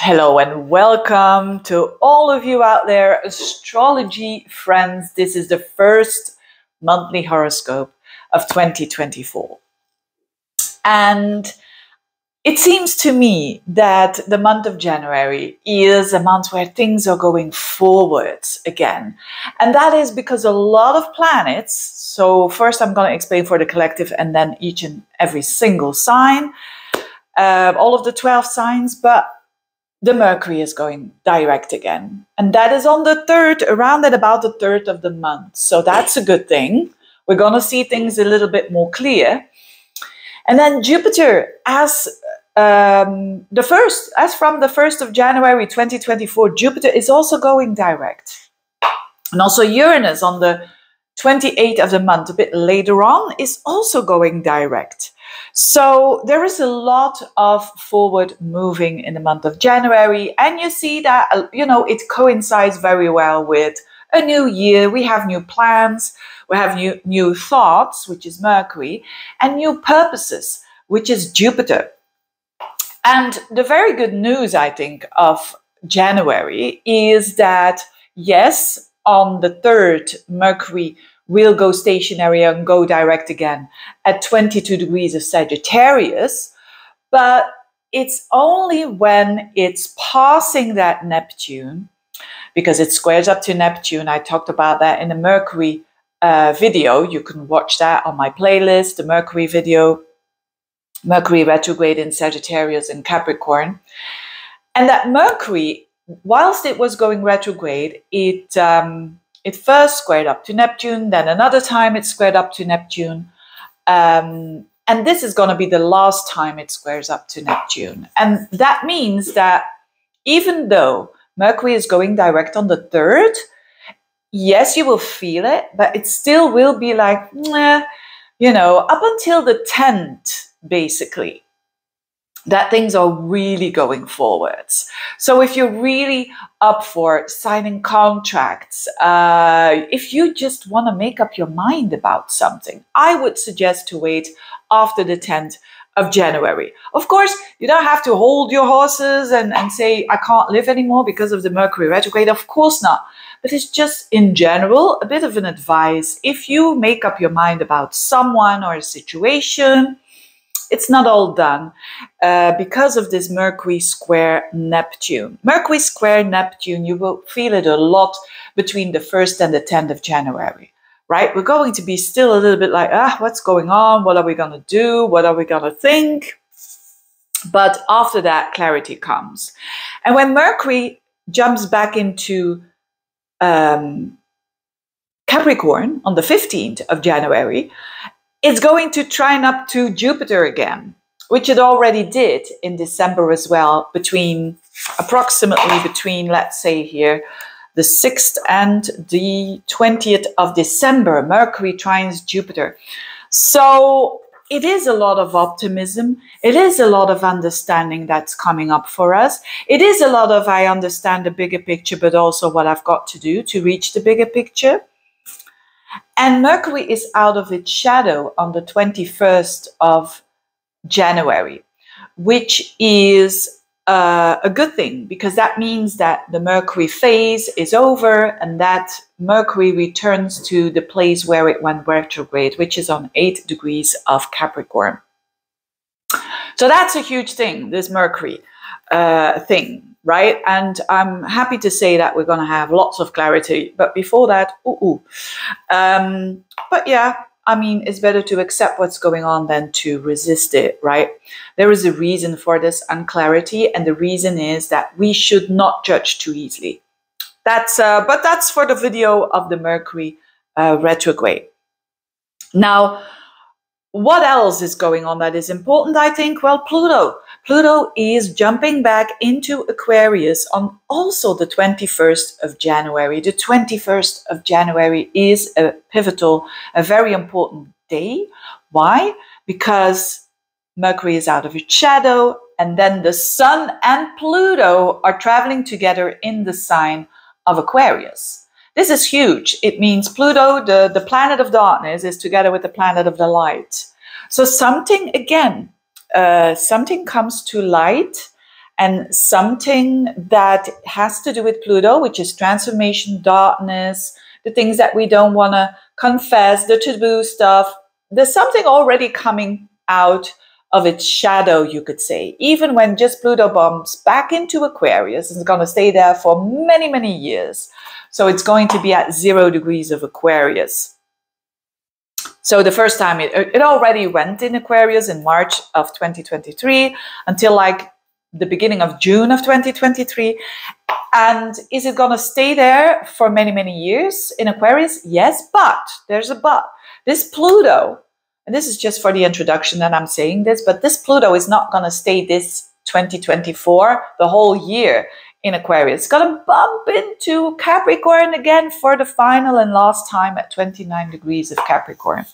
Hello and welcome to all of you out there, astrology friends. This is the first monthly horoscope of 2024. And it seems to me that the month of January is a month where things are going forwards again. And that is because a lot of planets, so first I'm going to explain for the collective and then each and every single sign, all of the 12 signs, but the Mercury is going direct again. And that is on the 3rd, around at about the 3rd of the month. So that's a good thing. We're going to see things a little bit more clear. And then Jupiter, as from the 1st of January 2024, Jupiter is also going direct. And also Uranus on the 28th of the month, a bit later on, is also going direct. So there is a lot of forward moving in the month of January, and you see that, it coincides very well with a new year. We have new plans, we have new thoughts, which is Mercury, and new purposes, which is Jupiter. And the very good news, I think, of January is that, yes, on the 3rd, Mercury will go stationary and go direct again at 22 degrees of Sagittarius, but it's only when it's passing that Neptune, because it squares up to Neptune. I talked about that in the Mercury video. You can watch that on my playlist, the Mercury video, Mercury retrograde in Sagittarius and Capricorn. And that Mercury, whilst it was going retrograde, it first squared up to Neptune, then another time it squared up to Neptune. And this is going to be the last time it squares up to Neptune. And that means that even though Mercury is going direct on the 3rd, yes, you will feel it, but it still will be like, up until the 10th, basically, that things are really going forwards. So if you're really up for signing contracts, if you just want to make up your mind about something, I would suggest to wait after the 10th of January. Of course, you don't have to hold your horses and say, I can't live anymore because of the Mercury retrograde. Of course not. But it's just in general a bit of an advice. If you make up your mind about someone or a situation, it's not all done because of this Mercury square Neptune. Mercury square Neptune, you will feel it a lot between the 1st and the 10th of January, right? We're going to be still a little bit like, what's going on? What are we going to do? What are we going to think? But after that, clarity comes. And when Mercury jumps back into Capricorn on the 15th of January, it's going to trine up to Jupiter again, which it already did in December as well, approximately between, let's say here, the 6th and the 20th of December, Mercury trines Jupiter. So it is a lot of optimism. It is a lot of understanding that's coming up for us. It is a lot of, I understand the bigger picture, but also what I've got to do to reach the bigger picture. And Mercury is out of its shadow on the 21st of January, which is a good thing, because that means that the Mercury phase is over and that Mercury returns to the place where it went retrograde, which is on 8 degrees of Capricorn. So that's a huge thing, this Mercury thing. Right? And I'm happy to say that we're going to have lots of clarity. But before that, but yeah, I mean, it's better to accept what's going on than to resist it, right? There is a reason for this unclarity. And the reason is that we should not judge too easily. But that's for the video of the Mercury retrograde. Now, what else is going on that is important, I think? Well, Pluto. Pluto is jumping back into Aquarius on also the 21st of January. The 21st of January is a pivotal, a very important day. Why? Because Mercury is out of its shadow, and then the Sun and Pluto are traveling together in the sign of Aquarius. This is huge. It means Pluto, the planet of darkness, is together with the planet of the light. So something, again, something comes to light and something that has to do with Pluto, which is transformation, darkness, the things that we don't want to confess, the taboo stuff. There's something already coming out of its shadow, you could say. Even when just Pluto bumps back into Aquarius, it's going to stay there for many, many years. So it's going to be at 0 degrees of Aquarius. So the first time it already went in Aquarius in March of 2023 until like the beginning of June of 2023. And is it going to stay there for many, many years in Aquarius? Yes, but there's a but. This Pluto, and this is just for the introduction that I'm saying this, but this Pluto is not going to stay this 2024, the whole year in Aquarius. It's going to bump into Capricorn again for the final and last time at 29 degrees of Capricorn.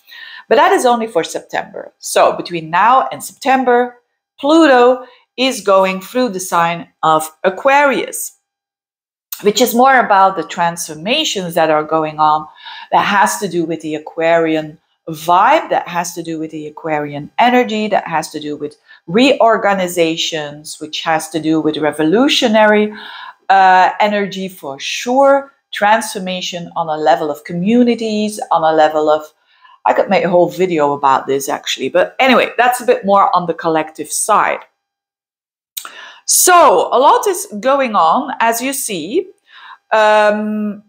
But that is only for September. So between now and September, Pluto is going through the sign of Aquarius, which is more about the transformations that are going on, that has to do with the Aquarian vibe, that has to do with the Aquarian energy, that has to do with reorganizations, which has to do with revolutionary energy for sure, transformation on a level of communities, on a level of, I could make a whole video about this actually, but anyway, that's a bit more on the collective side. So a lot is going on, as you see. Mars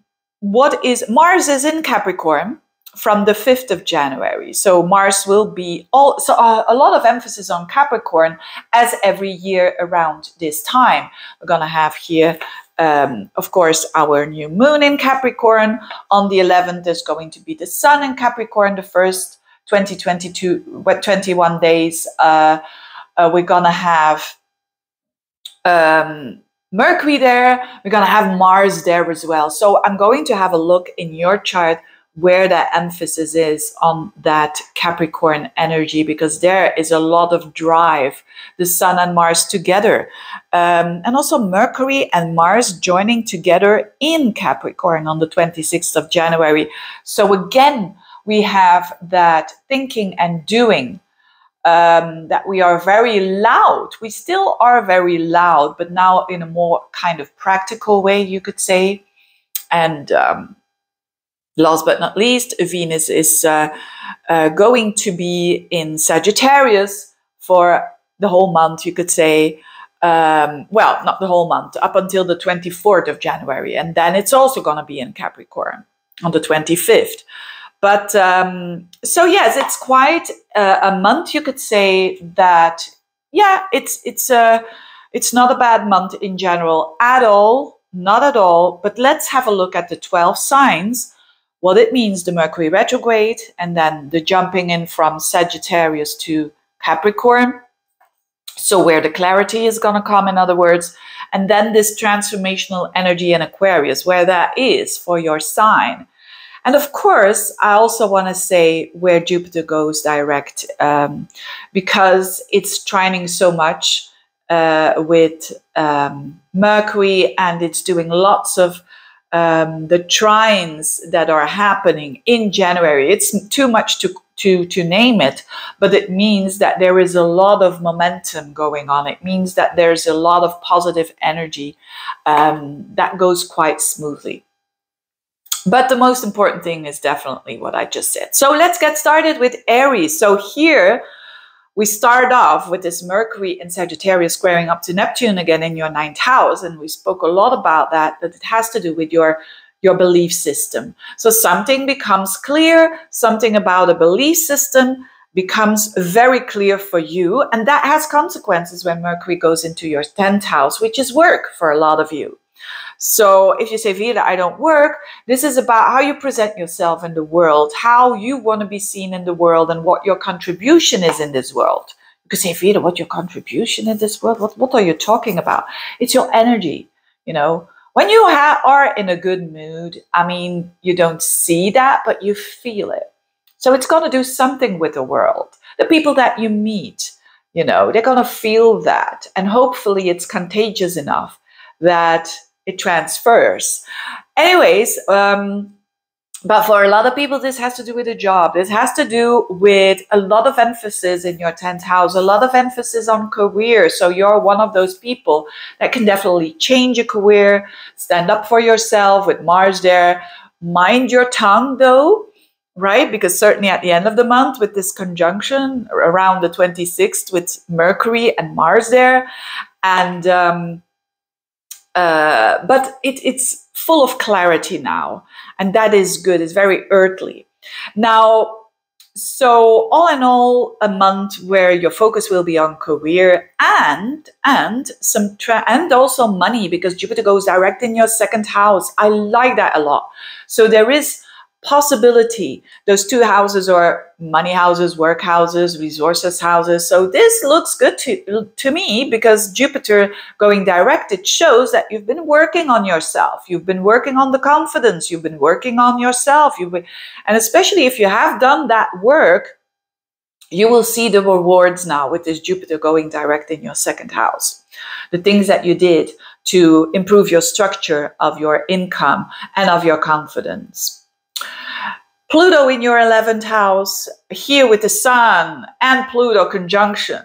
is in Capricorn from the 5th of January. So Mars will be a lot of emphasis on Capricorn, as every year around this time. We're going to have here, of course, our new moon in Capricorn. On the 11th, there's going to be the sun in Capricorn, the first 21 days. We're going to have Mercury there. We're going to have Mars there as well. So I'm going to have a look in your chart where that emphasis is on that Capricorn energy, because there is a lot of drive, the Sun and Mars together, and also Mercury and Mars joining together in Capricorn on the 26th of January. So again, we have that thinking and doing, that we are very loud. We still are very loud, but now in a more kind of practical way, you could say. And last but not least, Venus is going to be in Sagittarius for the whole month, you could say. Well, not the whole month, up until the 24th of January. And then it's also going to be in Capricorn on the 25th. But so yes, it's quite a month, you could say, that, yeah, it's not a bad month in general at all, not at all. But let's have a look at the 12 signs, what it means, the Mercury retrograde, and then the jumping in from Sagittarius to Capricorn. So where the clarity is going to come, in other words, and then this transformational energy in Aquarius, where that is for your sign. And of course, I also want to say where Jupiter goes direct, because it's trining so much with Mercury, and it's doing lots of the trines that are happening in January. It's too much to name it, but it means that there is a lot of momentum going on. It means that there's a lot of positive energy that goes quite smoothly. But the most important thing is definitely what I just said. So let's get started with Aries. So here we start off with this Mercury in Sagittarius squaring up to Neptune again in your 9th house. And we spoke a lot about that it has to do with your belief system. So something becomes clear, something about a belief system becomes very clear for you. And that has consequences when Mercury goes into your 10th house, which is work for a lot of you. So if you say, Veerle, I don't work, this is about how you present yourself in the world, how you want to be seen in the world, and what your contribution is in this world. You could say, Veerle, what your contribution in this world? What are you talking about? It's your energy. You know, when you are in a good mood, I mean, you don't see that, but you feel it. So it's going to do something with the world. The people that you meet, you know, they're going to feel that. And hopefully it's contagious enough that it transfers. Anyways, But for a lot of people, this has to do with a job. This has to do with a lot of emphasis in your 10th house, a lot of emphasis on career. So you're one of those people that can definitely change a career, stand up for yourself with Mars there. Mind your tongue, though, right? Because certainly at the end of the month with this conjunction around the 26th with Mercury and Mars there. And but it's full of clarity now. And that is good. It's very earthly. Now, so all in all, a month where your focus will be on career and also money, because Jupiter goes direct in your 2nd house. I like that a lot. So there is possibility. Those 2 houses are money houses, work houses, resources houses. So this looks good to me, because Jupiter going direct, it shows that you've been working on yourself. You've been working on the confidence. You've been working on yourself. And especially if you have done that work, you will see the rewards now with this Jupiter going direct in your 2nd house. The things that you did to improve your structure of your income and of your confidence. Pluto in your 11th house, here with the Sun and Pluto conjunction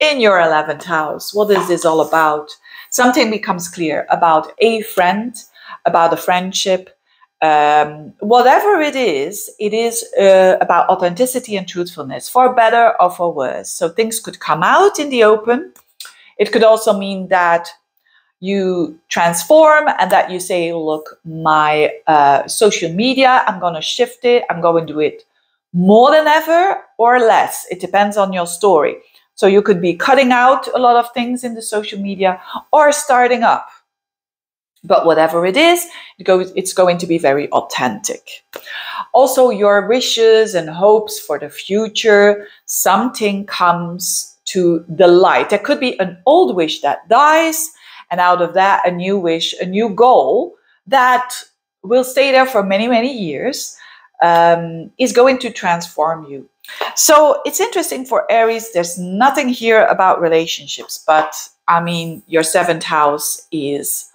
in your 11th house. What is this all about? Something becomes clear about a friend, about a friendship. Whatever it is about authenticity and truthfulness, for better or for worse. So things could come out in the open. It could also mean that you transform and that you say, look, my social media, I'm going to shift it. I'm going to do it more than ever or less. It depends on your story. So you could be cutting out a lot of things in the social media or starting up. But whatever it is, it's going to be very authentic. Also, your wishes and hopes for the future, something comes to the light. There could be an old wish that dies, and out of that, a new wish, a new goal that will stay there for many, many years, is going to transform you. So it's interesting for Aries. There's nothing here about relationships, but I mean, your 7th house is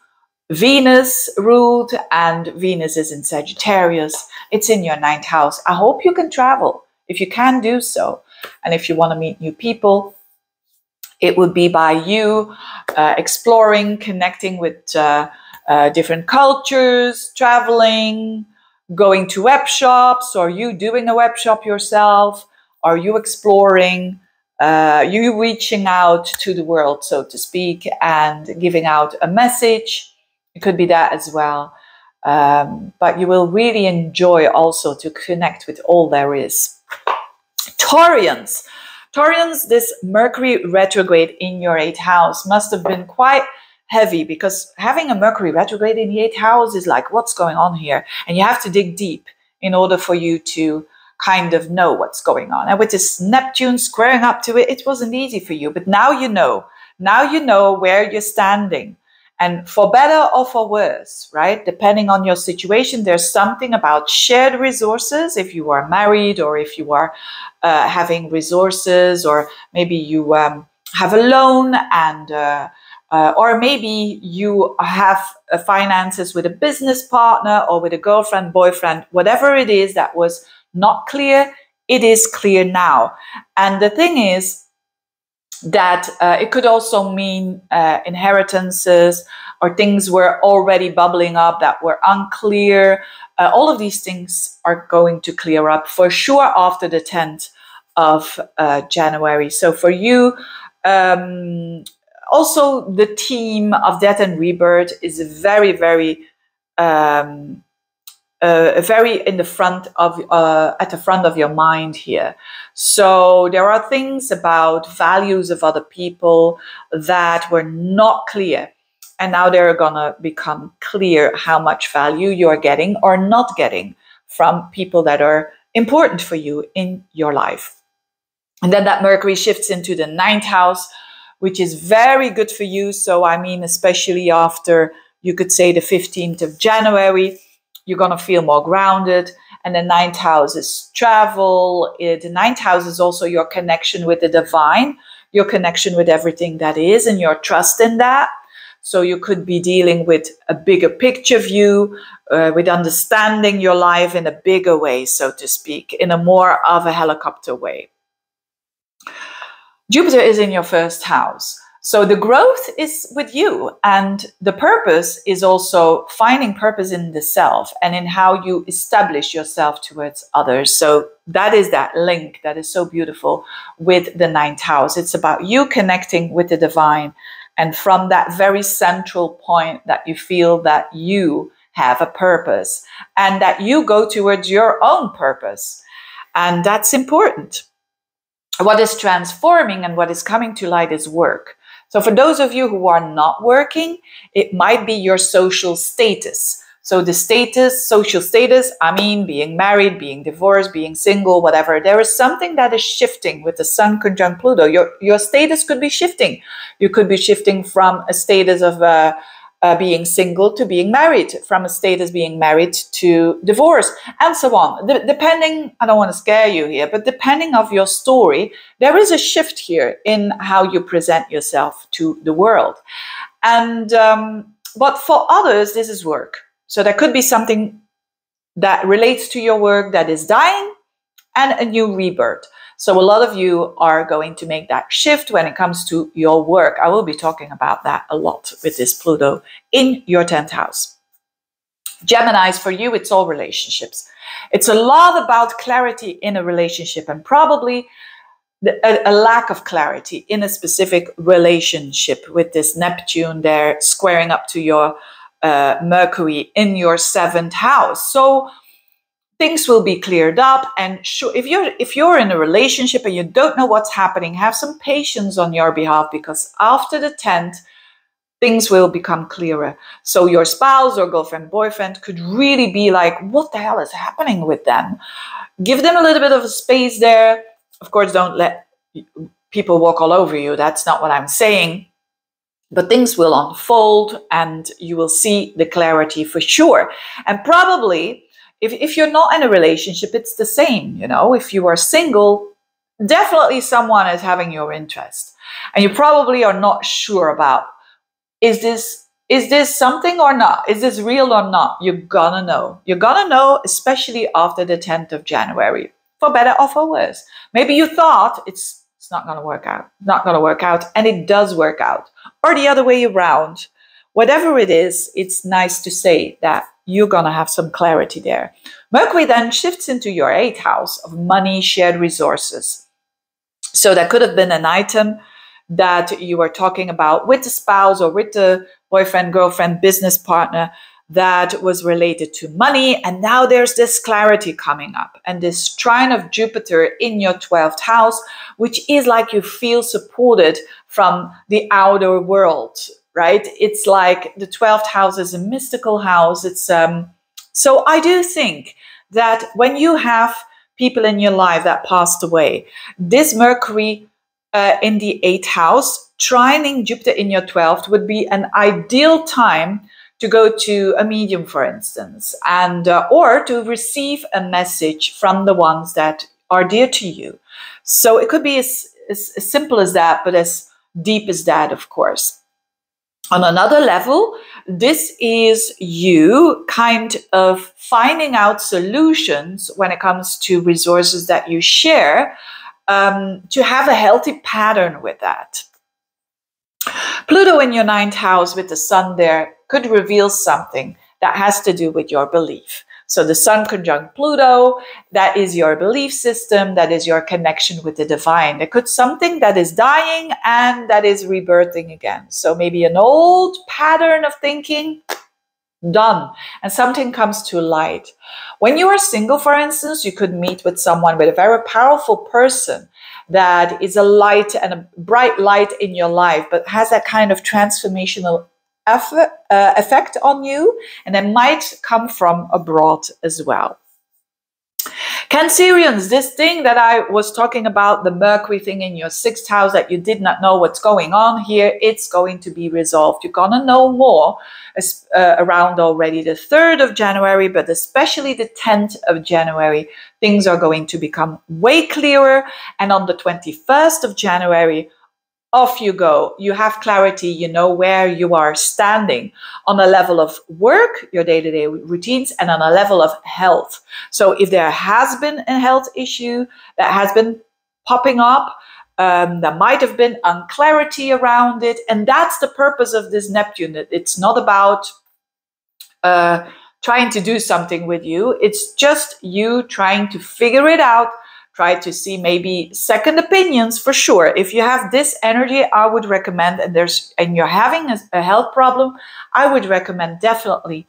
Venus ruled, and Venus is in Sagittarius. It's in your 9th house. I hope you can travel if you can do so. And if you want to meet new people, it would be by you exploring, connecting with different cultures, traveling, going to web shops, or you doing a web shop yourself, or you exploring, you reaching out to the world, so to speak, and giving out a message. It could be that as well. But you will really enjoy also to connect with all there is. Taurians. Taurians, this Mercury retrograde in your 8th house must have been quite heavy, because having a Mercury retrograde in the 8th house is like, what's going on here? And you have to dig deep in order for you to kind of know what's going on. And with this Neptune squaring up to it, it wasn't easy for you. But now you know. Now you know where you're standing. And for better or for worse, right? Depending on your situation, there's something about shared resources. If you are married, or if you are having resources, or maybe you have a loan, and or maybe you have finances with a business partner or with a girlfriend, boyfriend, whatever it is that was not clear, it is clear now. And the thing is that it could also mean inheritances, or things were already bubbling up that were unclear. All of these things are going to clear up for sure after the 10th of January. So for you, also the theme of death and rebirth is very, very, very in the front of, at the front of your mind here. So there are things about values of other people that were not clear. And now they're going to become clear how much value you are getting or not getting from people that are important for you in your life. And then that Mercury shifts into the 9th house, which is very good for you. So, I mean, especially after, you could say, the 15th of January, you're going to feel more grounded. And the 9th house is travel. The 9th house is also your connection with the divine, your connection with everything that is, and your trust in that. So you could be dealing with a bigger picture view, with understanding your life in a bigger way, so to speak, in a more of a helicopter way. Jupiter is in your first house. So the growth is with you, and the purpose is also finding purpose in the self and in how you establish yourself towards others. So that is that link that is so beautiful with the ninth house. It's about you connecting with the divine, and from that very central point that you feel that you have a purpose and that you go towards your own purpose. And that's important. What is transforming and what is coming to light is work. So for those of you who are not working, it might be your social status. So the status, social status, I mean, being married, being divorced, being single, whatever. There is something that is shifting with the Sun conjunct Pluto. Your status could be shifting. You could be shifting from a status of being single to being married, from a status being married to divorce, and so on. Depending, I don't want to scare you here, but depending of your story, there is a shift here in how you present yourself to the world. And but for others, this is work. So there could be something that relates to your work that is dying and a new rebirth. So a lot of you are going to make that shift when it comes to your work. I will be talking about that a lot with this Pluto in your 10th house. Geminis, for you, it's all relationships. It's a lot about clarity in a relationship, and probably a lack of clarity in a specific relationship with this Neptune there squaring up to your Mercury in your 7th house. So things will be cleared up, and if you're in a relationship and you don't know what's happening, have some patience on your behalf, because after the 10th, things will become clearer. So your spouse or girlfriend, boyfriend could really be like, what the hell is happening with them? Give them a little bit of a space there. Of course, don't let people walk all over you. That's not what I'm saying. But things will unfold and you will see the clarity for sure. And probably, if you're not in a relationship, it's the same. You know, if you are single, definitely someone is having your interest. And you probably are not sure about, is this something or not? Is this real or not? You're gonna know. You're gonna know, especially after the 10th of January, for better or for worse. Maybe you thought it's not gonna work out, not gonna work out, and it does work out. Or the other way around. Whatever it is, it's nice to say that you're going to have some clarity there. Mercury then shifts into your 8th house of money, shared resources. So that could have been an item that you were talking about with the spouse or with the boyfriend, girlfriend, business partner that was related to money. And now there's this clarity coming up, and this trine of Jupiter in your 12th house, which is like you feel supported from the outer world. Right? It's like the 12th house is a mystical house. It's so I do think that when you have people in your life that passed away, this Mercury in the 8th house, trining Jupiter in your 12th, would be an ideal time to go to a medium, for instance, and or to receive a message from the ones that are dear to you. So it could be as simple as that, but as deep as that, of course. On another level, this is you kind of finding out solutions when it comes to resources that you share, to have a healthy pattern with that. Pluto in your 9th house with the Sun there could reveal something that has to do with your belief. So the Sun conjunct Pluto, that is your belief system, that is your connection with the divine. There could something that is dying and that is rebirthing again. So maybe an old pattern of thinking, done, and something comes to light. When you are single, for instance, you could meet with someone, with a very powerful person that is a light and a bright light in your life, but has that kind of transformational effect on you, and it might come from abroad as well. Cancerians, this thing that I was talking about, the Mercury thing in your 6th house that you did not know what's going on here, it's going to be resolved. You're going to know more around already the 3rd of January, but especially the 10th of January, things are going to become way clearer. And on the 21st of January, off you go. You have clarity, you know where you are standing on a level of work, your day-to-day routines, and on a level of health. So if there has been a health issue that has been popping up, there might have been unclarity around it, and that's the purpose of this Neptune. It's not about trying to do something with you. It's just you trying to figure it out. Try to see maybe second opinions for sure. If you have this energy, I would recommend, and you're having a health problem, I would recommend definitely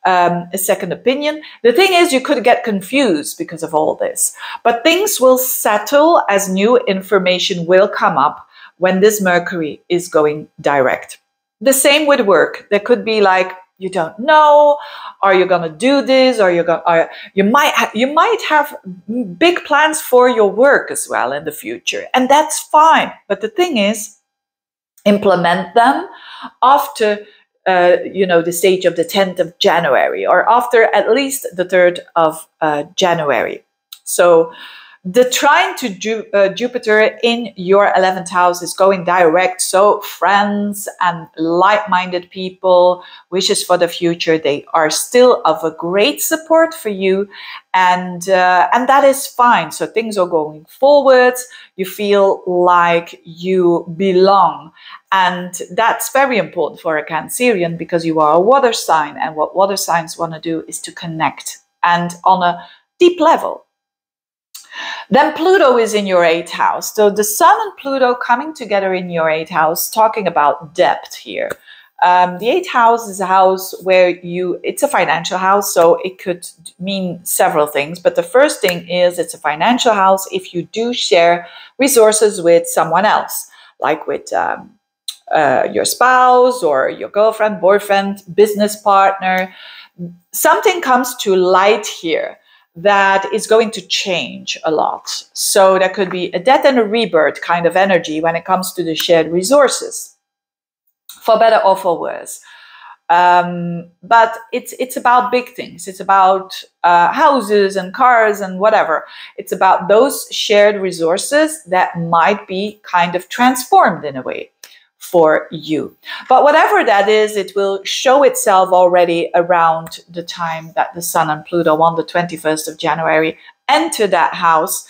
a second opinion. The thing is, you could get confused because of all this, but things will settle as new information will come up when this Mercury is going direct. The same with work. There could be like, you don't know, are you going to do this, or you might have big plans for your work as well in the future, and that's fine. But the thing is, implement them after the stage of the 10th of January, or after at least the 3rd of January. So the trine to Jupiter in your 11th house is going direct. So friends and like-minded people, wishes for the future, they are still of a great support for you. And that is fine. So things are going forwards. You feel like you belong. And that's very important for a Cancerian, because you are a water sign. And what water signs want to do is to connect, and on a deep level. Then Pluto is in your 8th house. So the Sun and Pluto coming together in your 8th house, talking about depth here. The 8th house is a house where it's a financial house, so it could mean several things. But the first thing is, it's a financial house if you do share resources with someone else, like with your spouse or your girlfriend, boyfriend, business partner. Something comes to light here that is going to change a lot. So there could be a death and a rebirth kind of energy when it comes to the shared resources, for better or for worse. But it's about big things. It's about houses and cars and whatever. It's about those shared resources that might be kind of transformed in a way for you. But whatever that is, it will show itself already around the time that the Sun and Pluto on the 21st of January enter that house.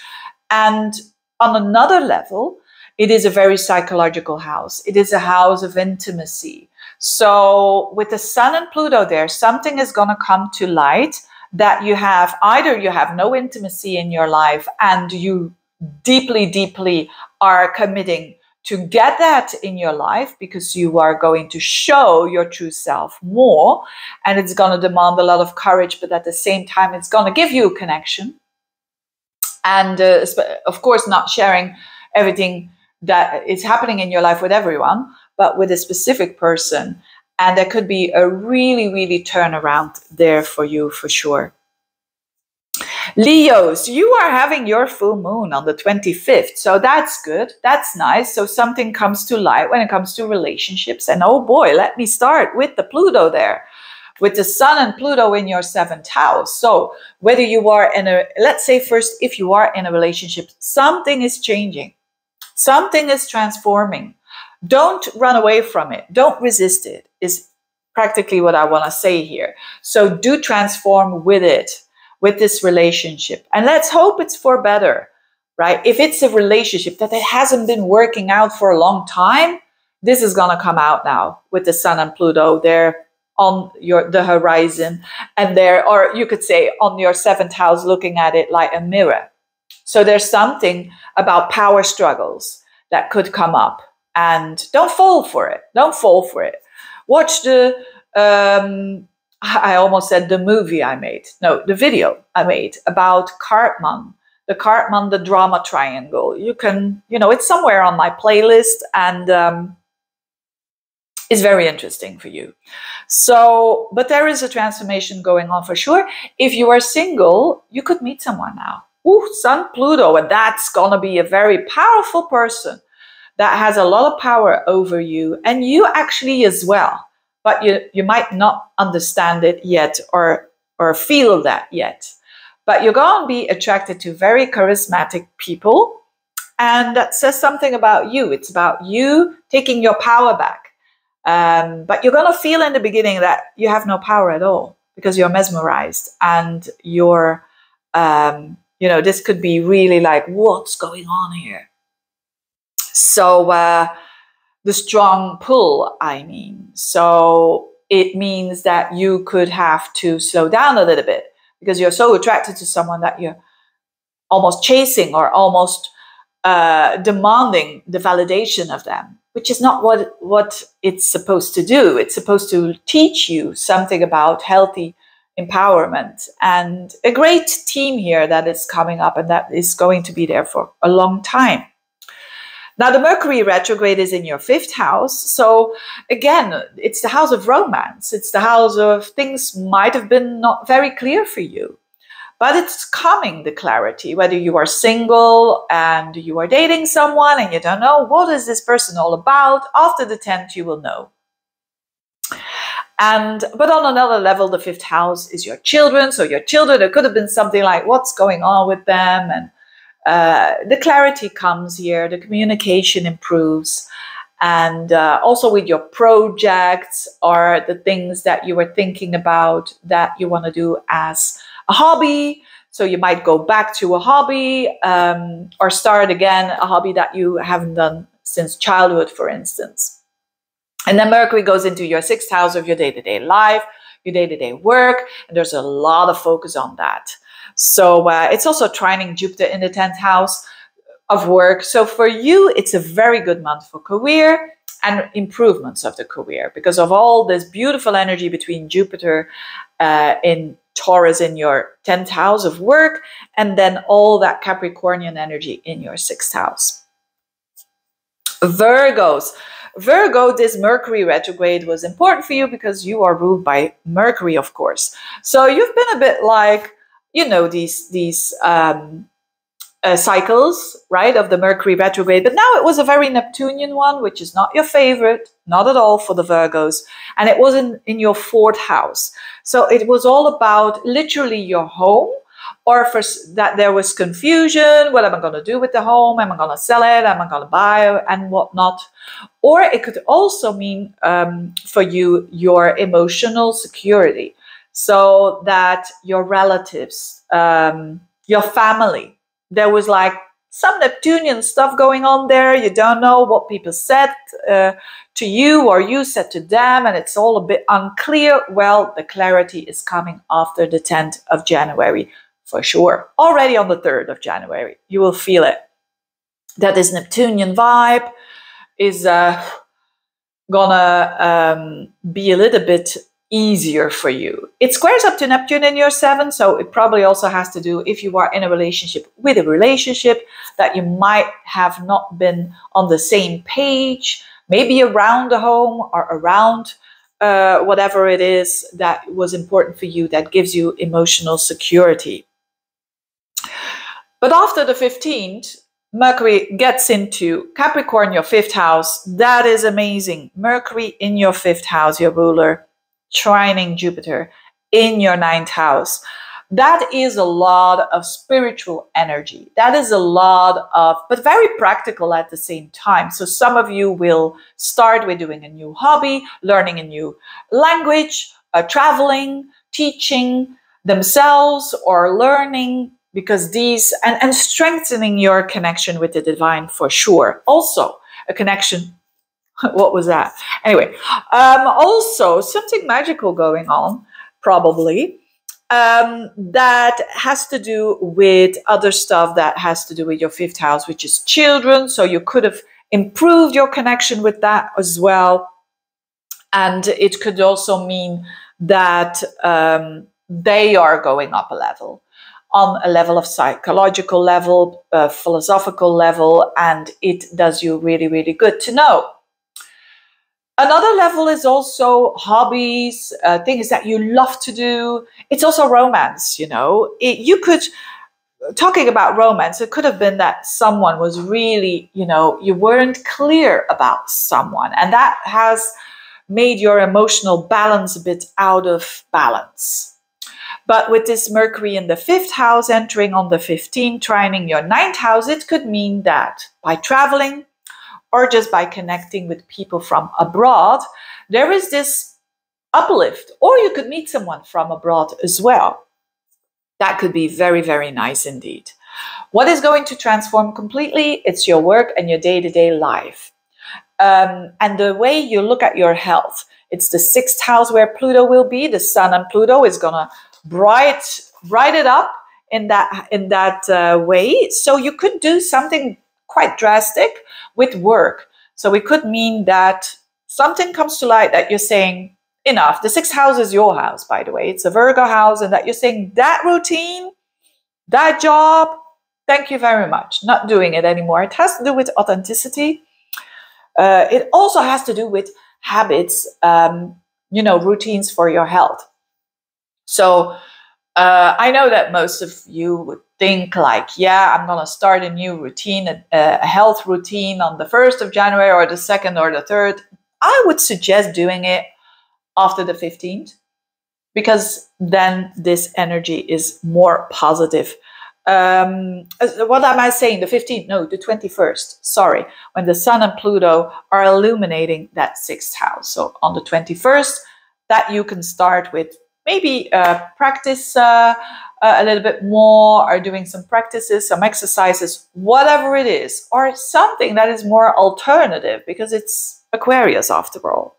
And on another level, it is a very psychological house. It is a house of intimacy. So with the Sun and Pluto there, something is going to come to light that you have, either you have no intimacy in your life and you deeply, deeply are committing to get that in your life, because you are going to show your true self more, and it's going to demand a lot of courage, but at the same time, it's going to give you a connection. And of course, not sharing everything that is happening in your life with everyone, but with a specific person. And there could be a really, really turnaround there for you, for sure. Leos, you are having your full moon on the 25th. So that's good. That's nice. So something comes to light when it comes to relationships. And oh boy, let me start with the Pluto there, with the Sun and Pluto in your 7th house. So whether you are in let's say first, if you are in a relationship, something is changing. Something is transforming. Don't run away from it. Don't resist it, is practically what I want to say here. So do transform with it, with this relationship. And let's hope it's for better, right? If it's a relationship that it hasn't been working out for a long time, this is going to come out now with the Sun and Pluto there on the horizon, and there, or you could say on your 7th house, looking at it like a mirror. So there's something about power struggles that could come up, and don't fall for it. Don't fall for it. Watch the I almost said the movie I made. No, the video I made about Cartman, the drama triangle. You can, it's somewhere on my playlist, and it's very interesting for you. So, but there is a transformation going on for sure. If you are single, you could meet someone now. Ooh, Sun, Pluto, and that's going to be a very powerful person that has a lot of power over you, and you actually as well. But you might not understand it yet or feel that yet. But you're going to be attracted to very charismatic people, And that says something about you. It's about you taking your power back. But you're going to feel in the beginning that you have no power at all because you're mesmerized and you're, this could be really like, what's going on here? So the strong pull, I mean. So it means that you could have to slow down a little bit because you're so attracted to someone that you're almost chasing or almost demanding the validation of them, which is not what it's supposed to do. It's supposed to teach you something about healthy empowerment and a great team here that is coming up and that is going to be there for a long time. Now, the Mercury retrograde is in your 5th house. So again, it's the house of romance. It's the house of things might have been not very clear for you. But it's coming, the clarity, whether you are single and you are dating someone and you don't know what is this person all about. After the 10th, you will know. But on another level, the 5th house is your children. So your children, there could have been something like what's going on with them. And the clarity comes here. The communication improves. And also with your projects or the things that you were thinking about that you want to do as a hobby. So you might go back to a hobby or start again a hobby that you haven't done since childhood, for instance. And then Mercury goes into your 6th house of your day-to-day life, your day-to-day work, and there's a lot of focus on that. So it's also trining Jupiter in the 10th house of work. So for you, it's a very good month for career and improvements of the career because of all this beautiful energy between Jupiter in Taurus in your 10th house of work, and then all that Capricornian energy in your 6th house. Virgos. Virgo, this Mercury retrograde was important for you because you are ruled by Mercury, of course. So you've been a bit like, these cycles, right, of the Mercury retrograde. But now it was a very Neptunian one, which is not your favorite, not at all for the Virgos. And it was in your 4th house. So it was all about literally your home, or for that there was confusion. What am I going to do with the home? Am I going to sell it? Am I going to buy and whatnot? Or it could also mean for you, your emotional security. So that your relatives, your family, there was like some Neptunian stuff going on there. You don't know what people said to you or you said to them, and it's all a bit unclear. Well, the clarity is coming after the 10th of January for sure. Already on the 3rd of January, you will feel it. That this Neptunian vibe is gonna be a little bit easier for you. It squares up to Neptune in your 7th, so it probably also has to do if you are in a relationship with a relationship that you might have not been on the same page, maybe around the home or around whatever it is that was important for you that gives you emotional security. But after the 15th, Mercury gets into Capricorn, your 5th house. That is amazing. Mercury in your 5th house, your ruler, trining Jupiter in your 9th house. That is a lot of spiritual energy. That is a lot of, but very practical at the same time. So some of you will start with doing a new hobby, learning a new language, traveling, teaching themselves or learning, because these, and strengthening your connection with the divine for sure. Also a connection. What was that? Anyway, also something magical going on, probably, that has to do with other stuff that has to do with your 5th house, which is children. So you could have improved your connection with that as well. And it could also mean that they are going up a level, on a level of psychological level, philosophical level, and it does you really, really good to know. Another level is also hobbies, things that you love to do. It's also romance, you could, talking about romance, it could have been that someone was really, you weren't clear about someone, and that has made your emotional balance a bit out of balance. But with this Mercury in the 5th house entering on the 15th, trining your 9th house, it could mean that by traveling or just by connecting with people from abroad, there is this uplift, or you could meet someone from abroad as well. That could be very, very nice indeed. What is going to transform completely? It's your work and your day-to-day life. And the way you look at your health. It's the 6th house where Pluto will be. The Sun and Pluto is going to bright it up in that way. So you could do something quite drastic with work. So it could mean that something comes to light that you're saying, enough. The 6th house is your house, by the way. It's a Virgo house, and that you're saying that routine, that job, thank you very much. Not doing it anymore. It has to do with authenticity. It also has to do with habits, routines for your health. So I know that most of you would think like, yeah, I'm going to start a new routine, a health routine on the 1st of January or the 2nd or the 3rd. I would suggest doing it after the 15th, because then this energy is more positive. What am I saying? The 15th? No, the 21st. Sorry. When the Sun and Pluto are illuminating that 6th house. So on the 21st, that you can start with maybe practice a little bit more, or doing some practices, some exercises, whatever it is, or something that is more alternative, because it's Aquarius after all.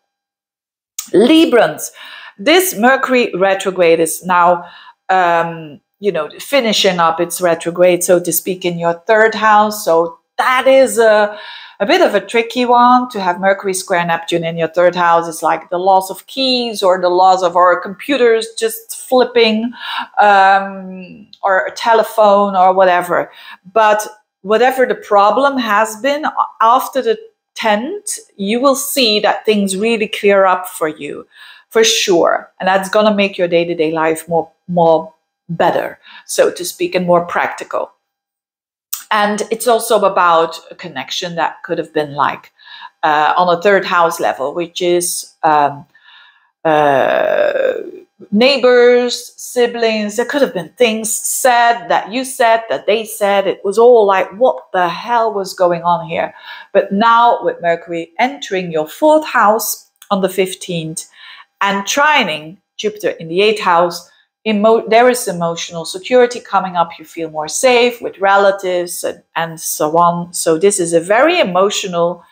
Librans, this Mercury retrograde is now, finishing up its retrograde, so to speak, in your 3rd house. So that is a bit of a tricky one, to have Mercury square Neptune in your 3rd house. It's like the loss of keys, or the loss of our computers just flipping, or a telephone or whatever. But whatever the problem has been, after the 10th, you will see that things really clear up for you, for sure. And that's going to make your day-to-day life more better, so to speak, and more practical. And it's also about a connection that could have been like on a 3rd house level, which is neighbors, siblings. There could have been things said that you said, that they said. It was all like, what the hell was going on here? But now with Mercury entering your 4th house on the 15th and trining Jupiter in the 8th house, there is emotional security coming up. You feel more safe with relatives and so on. So this is a very emotional,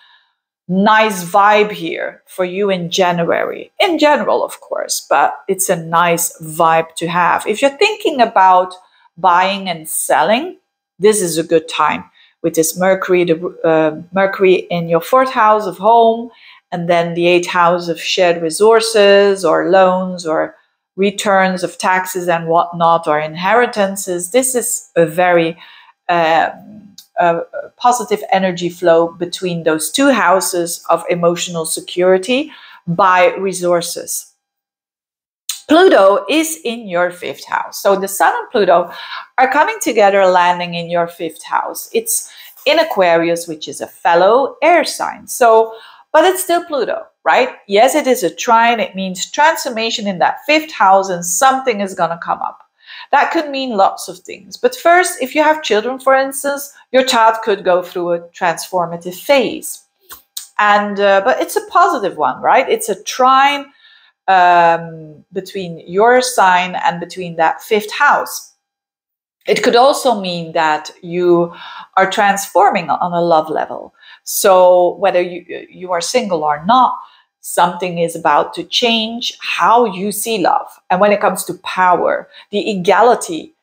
nice vibe here for you in January. In general, of course, but it's a nice vibe to have. If you're thinking about buying and selling, this is a good time with this Mercury, Mercury in your 4th house of home, and then the 8th house of shared resources or loans or returns of taxes and whatnot, or inheritances. This is a very positive energy flow between those 2 houses of emotional security by resources. Pluto is in your 5th house. So the Sun and Pluto are coming together, landing in your 5th house. It's in Aquarius, which is a fellow air sign. So, but it's still Pluto, right? Yes, it is a trine. It means transformation in that 5th house, and something is going to come up. That could mean lots of things. But first, if you have children, for instance, your child could go through a transformative phase. And but it's a positive one, right? It's a trine between your sign and between that 5th house. It could also mean that you are transforming on a love level. So whether you are single or not, something is about to change how you see love. And when it comes to power, the equality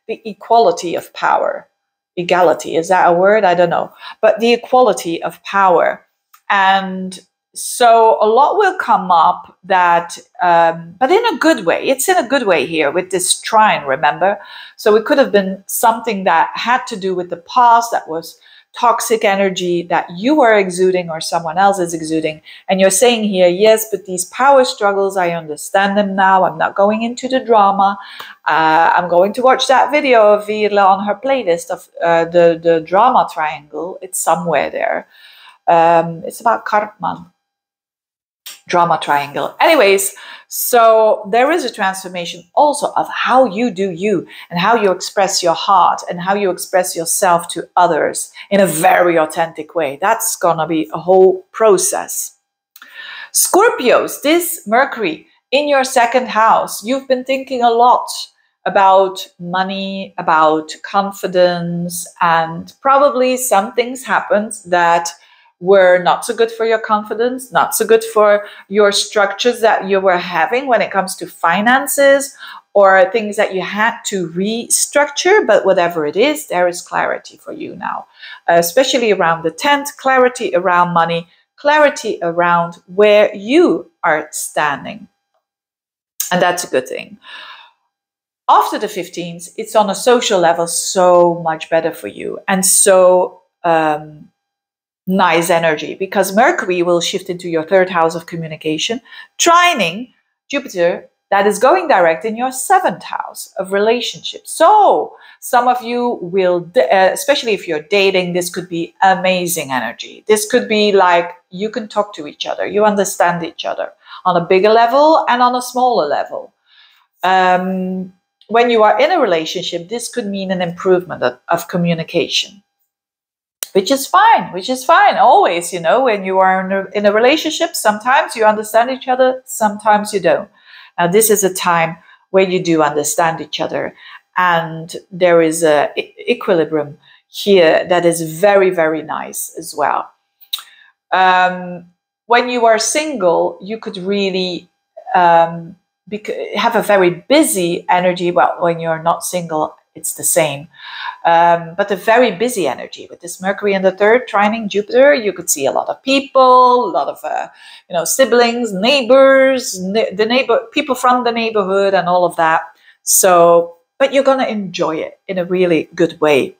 of power. Equality, is that a word? I don't know. But the equality of power. And so a lot will come up that, but in a good way. It's in a good way here with this trine, remember? So it could have been something that had to do with the past, that was toxic energy that you were exuding or someone else is exuding. And you're saying here, yes, but these power struggles, I understand them now. I'm not going into the drama. I'm going to watch that video of Veerle on her playlist of the drama triangle. It's somewhere there. It's about Karpman. drama triangle. Anyways, so there is a transformation also of how you do you and how you express your heart and how you express yourself to others in a very authentic way. That's gonna be a whole process. Scorpios, this Mercury in your second house, you've been thinking a lot about money, about confidence, and probably some things happened that were not so good for your confidence, not so good for your structures that you were having when it comes to finances, or things that you had to restructure. But whatever it is, there is clarity for you now, especially around the 10th, clarity around money, clarity around where you are standing. And that's a good thing. After the 15th, it's on a social level so much better for you, and so nice energy, because Mercury will shift into your third house of communication, trining Jupiter that is going direct in your 7th house of relationships. So some of you will, especially if you're dating, this could be amazing energy. This could be like you can talk to each other, you understand each other on a bigger level and on a smaller level. When you are in a relationship, this could mean an improvement of communication, which is fine always. You know, when you are in a relationship, sometimes you understand each other, sometimes you don't. Now, this is a time where you do understand each other, and there is a equilibrium here that is very, very nice as well. When you are single, you could really have a very busy energy. Well, when you're not single, it's the same. But a very busy energy with this Mercury in the 3rd trining Jupiter. You could see a lot of people, a lot of siblings, neighbors, people from the neighborhood, and all of that. So, but you're gonna enjoy it in a really good way.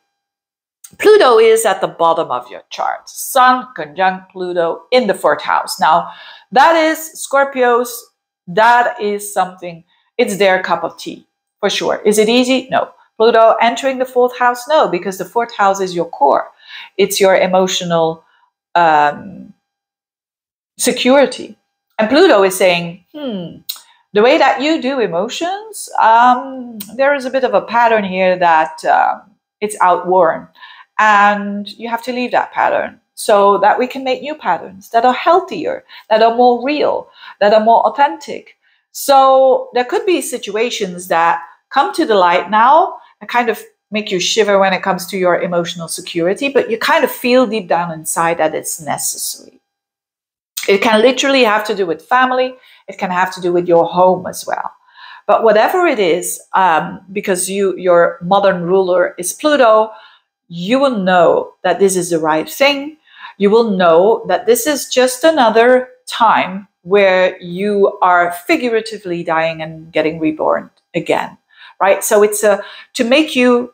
Pluto is at the bottom of your chart. Sun conjunct Pluto in the 4th house. Now, that is Scorpios. That is something, it's their cup of tea, for sure. Is it easy? No. Pluto entering the 4th house? No, because the 4th house is your core. It's your emotional security. And Pluto is saying, the way that you do emotions, there is a bit of a pattern here that it's outworn. And you have to leave that pattern so that we can make new patterns that are healthier, that are more real, that are more authentic. So there could be situations that come to the light now and kind of make you shiver when it comes to your emotional security, but you kind of feel deep down inside that it's necessary. It can literally have to do with family. It can have to do with your home as well. But whatever it is, because your modern ruler is Pluto, you will know that this is the right thing. You will know that this is just another time where you are figuratively dying and getting reborn again, right? So it's to make you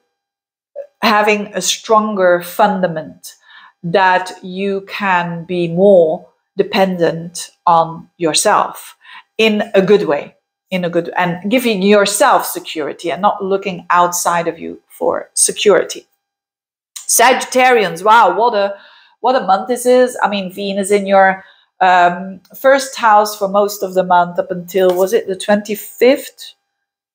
having a stronger fundament, that you can be more dependent on yourself in a good way, and giving yourself security and not looking outside of you for security. Sagittarians, wow, what a month this is. I mean, Venus in your 1st house for most of the month up until, was it the 25th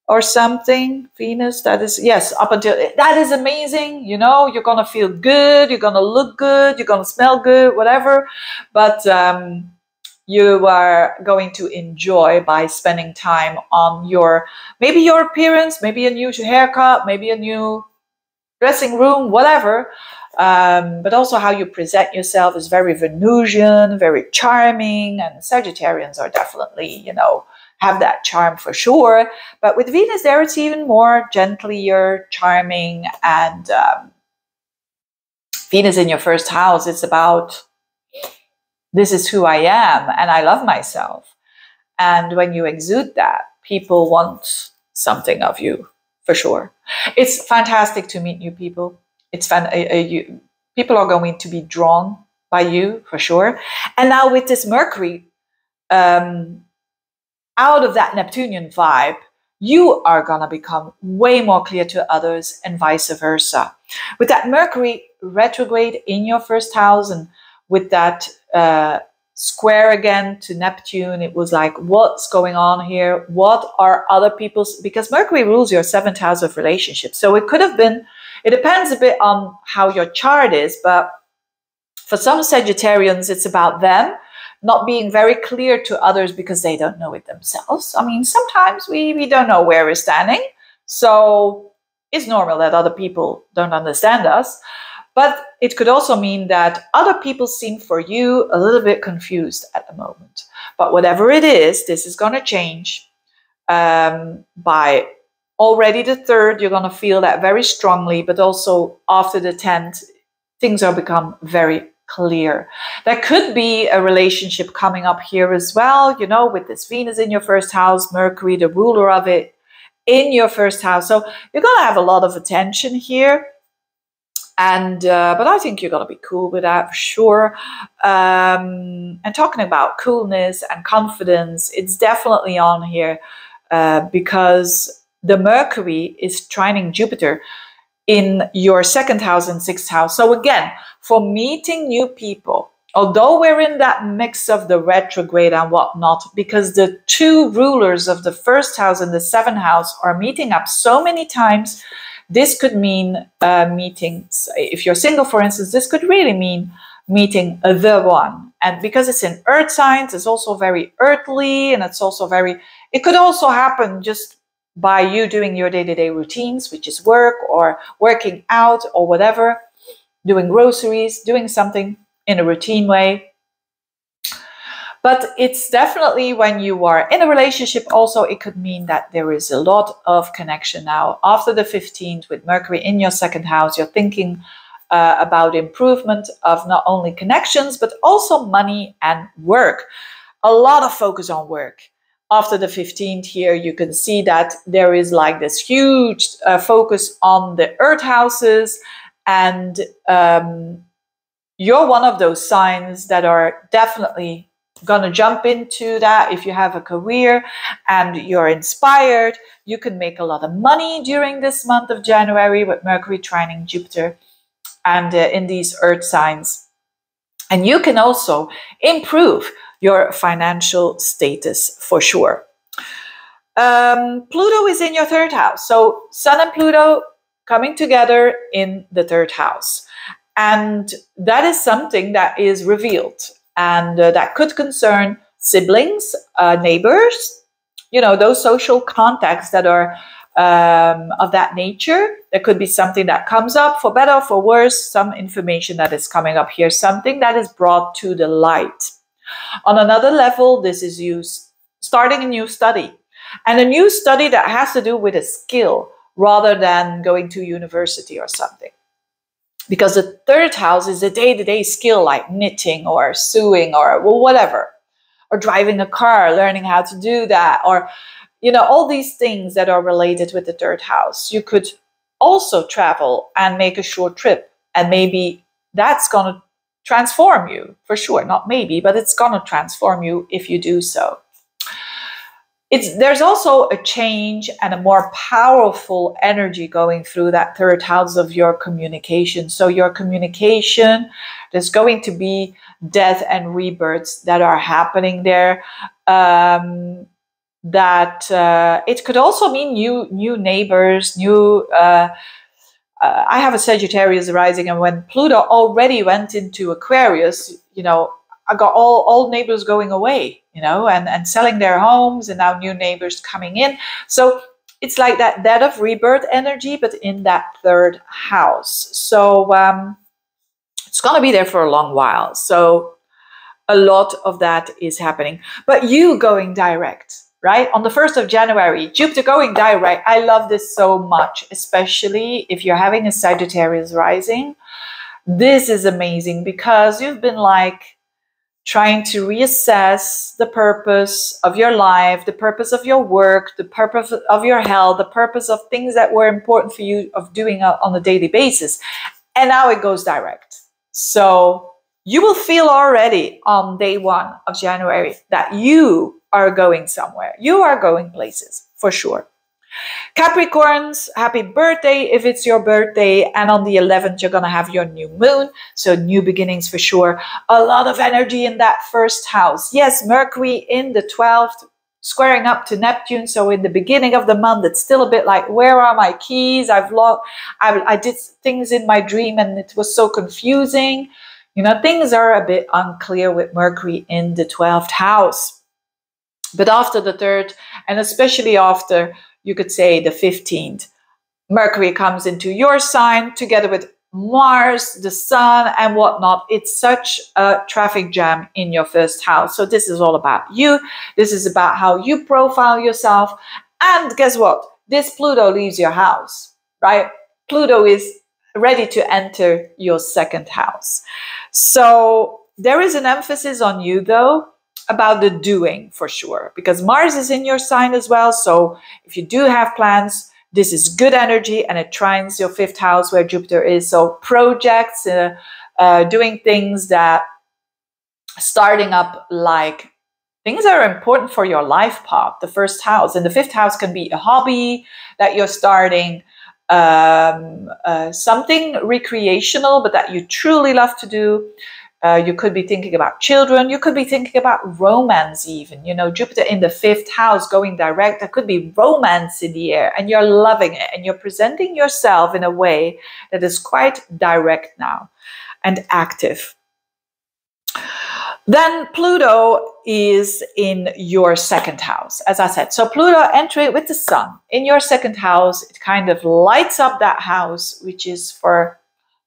or something? Venus, that is, yes, up until, that is amazing. You know, you're going to feel good, you're going to look good, you're going to smell good, whatever. But you are going to enjoy by spending time on maybe your appearance, maybe a new haircut, maybe a new dressing room, whatever. But also how you present yourself is very Venusian, very charming, and Sagittarians are definitely, have that charm for sure. But with Venus there, it's even more gentler, charming, and Venus in your 1st house, it's about, this is who I am, and I love myself. And when you exude that, people want something of you, for sure. It's fantastic to meet new people. It's people are going to be drawn by you, for sure. And now with this Mercury, out of that Neptunian vibe, you are going to become way more clear to others, and vice versa. With that Mercury retrograde in your 1st house, and with that square again to Neptune. It was like, what's going on here? What are other people's, because Mercury rules your 7th house of relationships. So it could have been, it depends a bit on how your chart is, but for some Sagittarians, it's about them not being very clear to others because they don't know it themselves. I mean, sometimes we don't know where we're standing. So it's normal that other people don't understand us. But it could also mean that other people seem for you a little bit confused at the moment. But whatever it is, this is going to change. By already the 3rd, you're going to feel that very strongly. But also after the 10th, things are become very clear. There could be a relationship coming up here as well, you know, with this Venus in your 1st house, Mercury, the ruler of it, in your 1st house. So you're going to have a lot of attention here. And but I think you're going to be cool with that for sure. And talking about coolness and confidence, it's definitely on here because the Mercury is trining Jupiter in your 2nd house and 6th house. So again, for meeting new people, although we're in that mix of the retrograde and whatnot, because the 2 rulers of the 1st house and the 7th house are meeting up so many times, this could mean meetings. If you're single, for instance, this could really mean meeting the one. And because it's in earth signs, it's also very earthly, and it's also very, it could also happen just by you doing your day-to-day routines, which is work or working out or whatever, doing groceries, doing something in a routine way. But it's definitely when you are in a relationship also, it could mean that there is a lot of connection now. After the 15th with Mercury in your 2nd house, you're thinking about improvement of not only connections, but also money and work. A lot of focus on work. After the 15th here, you can see that there is like this huge focus on the earth houses. And you're one of those signs that are definitely going to jump into that. If you have a career and you're inspired, you can make a lot of money during this month of January with Mercury trining Jupiter and in these earth signs. And you can also improve your financial status for sure. Pluto is in your 3rd house. So Sun and Pluto coming together in the 3rd house. And that is something that is revealed. And that could concern siblings, neighbors, you know, those social contacts that are of that nature. There could be something that comes up for better or for worse, some information that is coming up here, something that is brought to the light. On another level, this is you starting a new study. And a new study that has to do with a skill rather than going to university or something. Because the 3rd house is a day-to-day skill like knitting or sewing or whatever. Or driving a car, learning how to do that. Or, you know, all these things that are related with the 3rd house. You could also travel and make a short trip. And maybe that's going to transform you, for sure. Not maybe, but it's going to transform you if you do so. There's also a change and a more powerful energy going through that 3rd house of your communication. So your communication, there's going to be death and rebirths that are happening there. It could also mean new neighbors, new. I have a Sagittarius rising, and when Pluto already went into Aquarius, you know, I got all neighbors going away, you know, and selling their homes, and now new neighbors coming in. So it's like that death of rebirth energy, but in that 3rd house. So it's going to be there for a long while. So a lot of that is happening. But you going direct, right? On the 1st of January, Jupiter going direct. I love this so much, especially if you're having a Sagittarius rising. This is amazing because you've been like trying to reassess the purpose of your life, the purpose of your work, the purpose of your health, the purpose of things that were important for you of doing on a daily basis. And now it goes direct. So you will feel already on day 1 of January that you are going somewhere. You are going places for sure. Capricorns, happy birthday if it's your birthday. And on the 11th, you're going to have your new moon. So new beginnings for sure. A lot of energy in that first house. Yes, Mercury in the 12th, squaring up to Neptune. So in the beginning of the month, it's still a bit like, where are my keys? I did things in my dream and it was so confusing. You know, things are a bit unclear with Mercury in the 12th house. But after the 3rd, and especially after, you could say, the 15th, Mercury comes into your sign together with Mars, the Sun, and whatnot. It's such a traffic jam in your first house. So this is all about you. This is about how you profile yourself. And guess what? This Pluto leaves your house, right? Pluto is ready to enter your 2nd house. So there is an emphasis on you, though, about the doing for sure, because Mars is in your sign as well. So if you do have plans, this is good energy, and it trines your 5th house where Jupiter is. So projects, doing things that starting up, like things that are important for your life path, the 1st house. And the 5th house can be a hobby that you're starting, something recreational, but that you truly love to do. You could be thinking about children. You could be thinking about romance even. You know, Jupiter in the 5th house going direct. There could be romance in the air and you're loving it. And you're presenting yourself in a way that is quite direct now and active. Then Pluto is in your 2nd house, as I said. So Pluto entering with the Sun in your 2nd house. It kind of lights up that house, which is for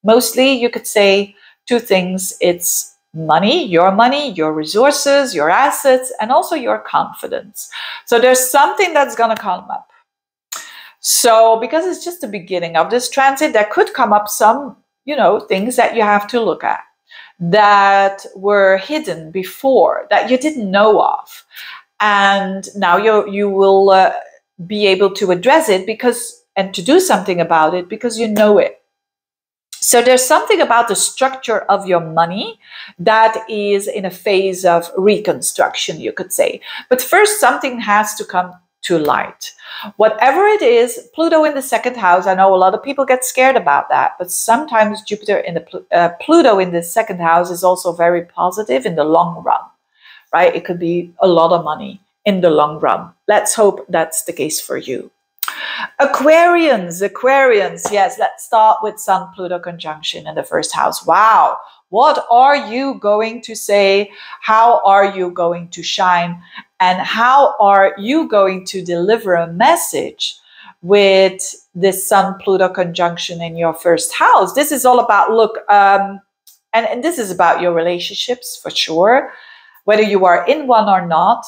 mostly, you could say, 2 things. It's money, your resources, your assets, and also your confidence. So there's something that's going to come up. So because it's just the beginning of this transit, there could come up some, you know, things that you have to look at that were hidden before, that you didn't know of. And now you will be able to address it and to do something about it because you know it. So there's something about the structure of your money that is in a phase of reconstruction, you could say. But first, something has to come to light. Whatever it is, Pluto in the 2nd house, I know a lot of people get scared about that, but sometimes Jupiter in the Pluto in the 2nd house is also very positive in the long run, right? It could be a lot of money in the long run. Let's hope that's the case for you. Aquarians, yes, let's start with Sun-Pluto conjunction in the 1st house. Wow, what are you going to say? How are you going to shine? And how are you going to deliver a message with this Sun-Pluto conjunction in your 1st house? This is all about, look, and this is about your relationships for sure, whether you are in one or not.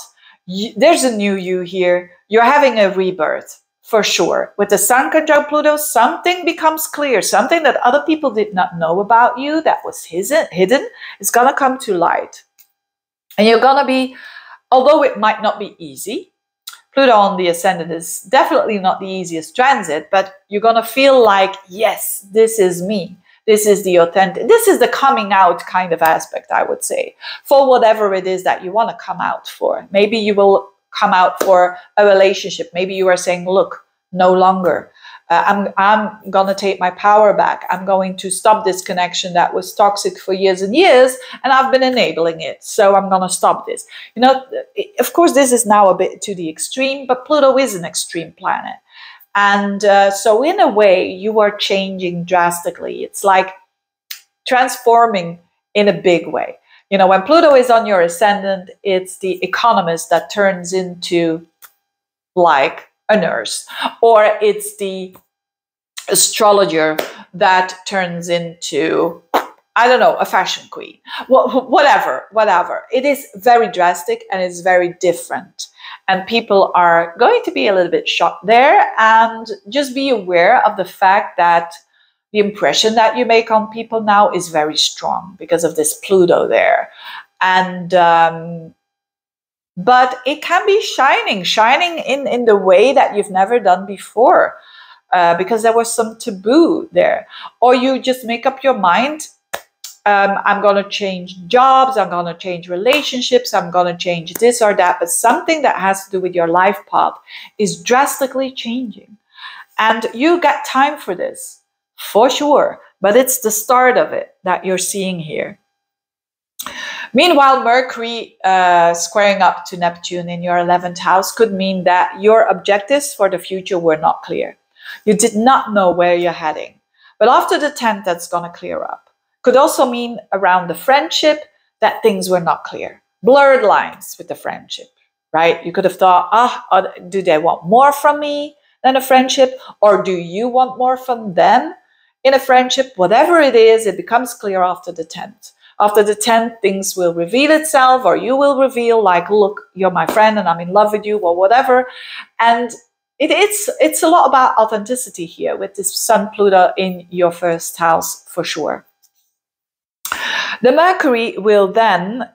There's a new you here. You're having a rebirth. For sure. With the Sun conjunct Pluto, something becomes clear. Something that other people did not know about you that was hidden is going to come to light. And you're going to be, although it might not be easy, Pluto on the ascendant is definitely not the easiest transit, but you're going to feel like, yes, this is me. This is the authentic, this is the coming out kind of aspect, I would say, for whatever it is that you want to come out for. Maybe you will come out for a relationship. Maybe you are saying, look, no longer. I'm going to take my power back. I'm going to stop this connection that was toxic for years and years, and I've been enabling it. So I'm going to stop this. You know, of course, this is now a bit to the extreme, but Pluto is an extreme planet. And so in a way, you are changing drastically. It's like transforming in a big way. You know, when Pluto is on your ascendant, it's the economist that turns into like a nurse, or it's the astrologer that turns into, I don't know, a fashion queen. Whatever. It is very drastic and it's very different. And people are going to be a little bit shocked there, and just be aware of the fact that the impression that you make on people now is very strong because of this Pluto there. And but it can be shining in the way that you've never done before, because there was some taboo there. Or you just make up your mind I'm going to change jobs, I'm going to change relationships, I'm going to change this or that, but something that has to do with your life path is drastically changing. And you got time for this, for sure, but it's the start of it that you're seeing here. Meanwhile, Mercury squaring up to Neptune in your 11th house could mean that your objectives for the future were not clear. You did not know where you're heading. But after the 10th, that's going to clear up. Could also mean around the friendship that things were not clear. Blurred lines with the friendship, right? You could have thought, do they want more from me than a friendship? Or do you want more from them in a friendship? Whatever it is, it becomes clear after the 10th. After the 10th, things will reveal itself, or you will reveal, like, look, you're my friend and I'm in love with you, or whatever. And it's a lot about authenticity here with this Sun Pluto in your first house, for sure. The Mercury will then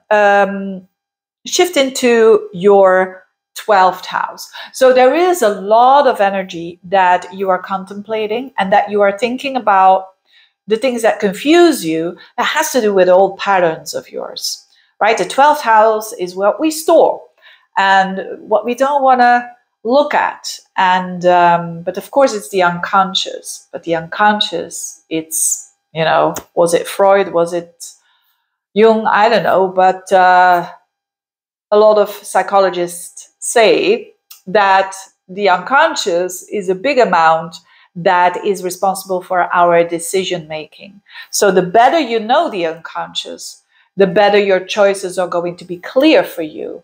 shift into your 12th house. So there is a lot of energy that you are contemplating and that you are thinking about the things that confuse you, that has to do with old patterns of yours, right? The 12th house is what we store and what we don't want to look at. And, but of course it's the unconscious, but the unconscious, it's, you know, was it Freud? Was it Jung? I don't know. But a lot of psychologists say that the unconscious is a big amount that is responsible for our decision making. So the better you know the unconscious, the better your choices are going to be clear for you.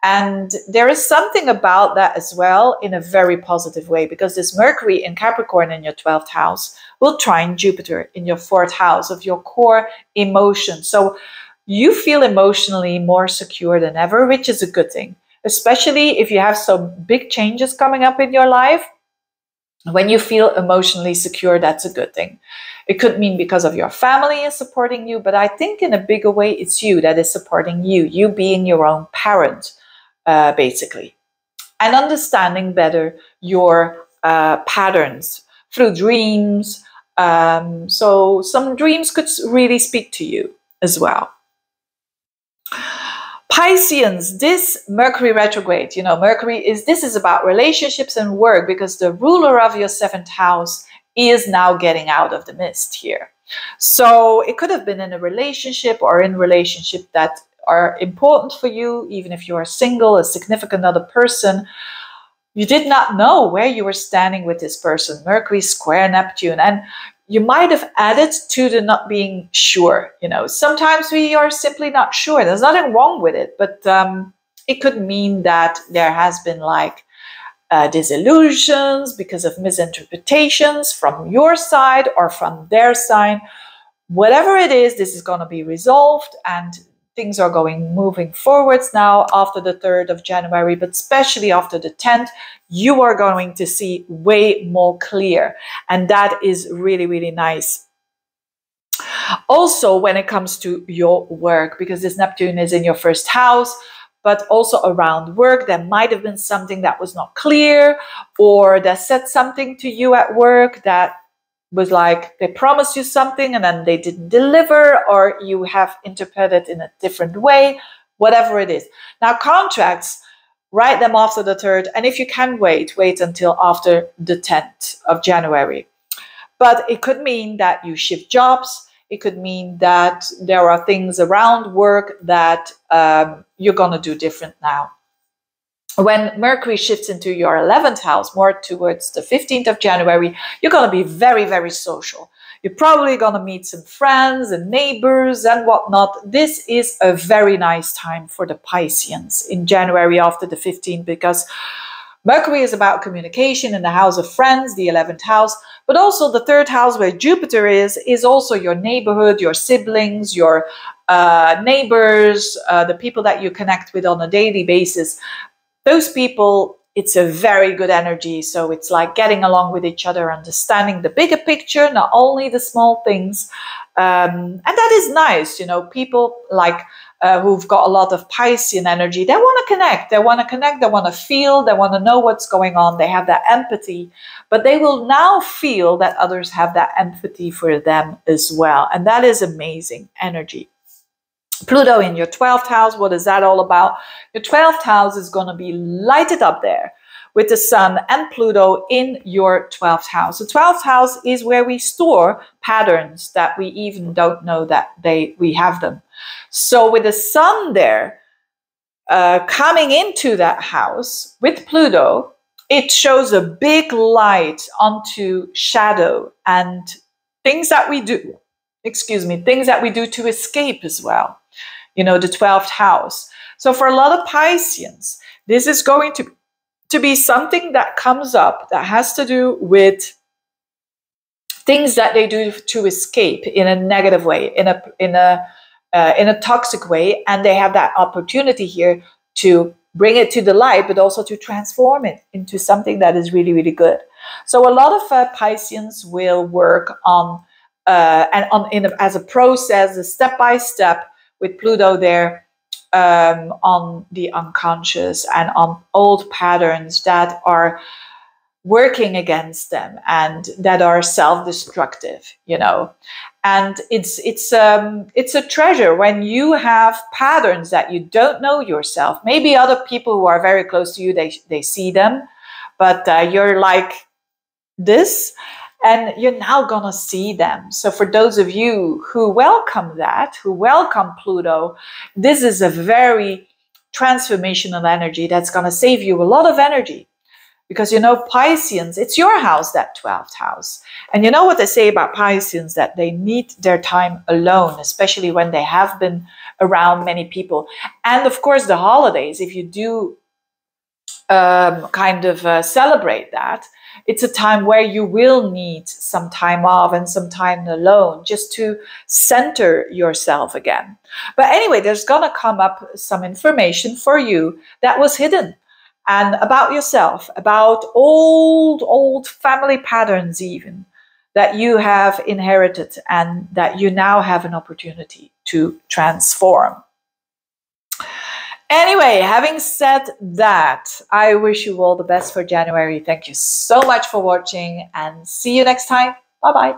And there is something about that as well in a very positive way, because this Mercury in Capricorn in your 12th house will trine Jupiter in your 4th house of your core emotions. So you feel emotionally more secure than ever, which is a good thing, especially if you have some big changes coming up in your life. When you feel emotionally secure, that's a good thing. It could mean because of your family is supporting you, but I think in a bigger way, it's you that is supporting you, you being your own parent, basically. And understanding better your patterns through dreams. So some dreams could really speak to you as well. Pisceans, this Mercury retrograde, you know, this is about relationships and work, because the ruler of your 7th house is now getting out of the mist here. So it could have been in a relationship or in relationship that are important for you, even if you are single, a significant other person. You did not know where you were standing with this person, Mercury square Neptune, and you might have added to the not being sure. You know, sometimes we are simply not sure. There's nothing wrong with it, but it could mean that there has been like disillusions because of misinterpretations from your side or from their side. Whatever it is, this is going to be resolved and things are moving forwards now after the 3rd of January, but especially after the 10th, you are going to see way more clear. And that is really, really nice. Also, when it comes to your work, because this Neptune is in your 1st house, but also around work, there might have been something that was not clear, or that said something to you at work that was like they promised you something and then they didn't deliver, or you have interpreted in a different way, whatever it is. Now, contracts, write them after the 3rd, and if you can wait until after the 10th of January. But it could mean that you shift jobs. It could mean that there are things around work that you're going to do different now. When Mercury shifts into your 11th house, more towards the 15th of January, you're going to be very, very social. You're probably going to meet some friends and neighbors and whatnot. This is a very nice time for the Pisceans in January after the 15th, because Mercury is about communication in the house of friends, the 11th house, but also the 3rd house where Jupiter is also your neighborhood, your siblings, your neighbors, the people that you connect with on a daily basis. Those people, it's a very good energy. So it's like getting along with each other, understanding the bigger picture, not only the small things. And that is nice. You know, people like who've got a lot of Piscean energy, they want to connect. They want to connect. They want to feel. They want to know what's going on. They have that empathy, but they will now feel that others have that empathy for them as well. And that is amazing energy. Pluto in your 12th house, what is that all about? Your 12th house is going to be lighted up there with the Sun and Pluto in your 12th house. The 12th house is where we store patterns that we even don't know that we have them. So with the Sun there coming into that house with Pluto, it shows a big light onto shadow and things that we do, things that we do to escape as well. You know, the 12th house. So for a lot of Pisceans, this is going to be something that comes up that has to do with things that they do to escape in a negative way, in a toxic way, and they have that opportunity here to bring it to the light, but also to transform it into something that is really, really good. So a lot of Pisceans will work on as a process, a step by step, with Pluto there on the unconscious and on old patterns that are working against them and that are self-destructive, you know. And it's a treasure when you have patterns that you don't know yourself. Maybe other people who are very close to you, they see them, but you're like this, and you're now gonna see them. So for those of you who welcome that, who welcome Pluto, this is a very transformational energy that's gonna save you a lot of energy. Because, you know, Pisceans, it's your house, that 12th house. And you know what they say about Pisceans, that they need their time alone, especially when they have been around many people. And of course, the holidays, if you do celebrate that, it's a time where you will need some time off and some time alone just to center yourself again. But anyway, there's gonna come up some information for you that was hidden, and about yourself, about old family patterns even that you have inherited and that you now have an opportunity to transform. Anyway, having said that, I wish you all the best for January. Thank you so much for watching and see you next time. Bye-bye.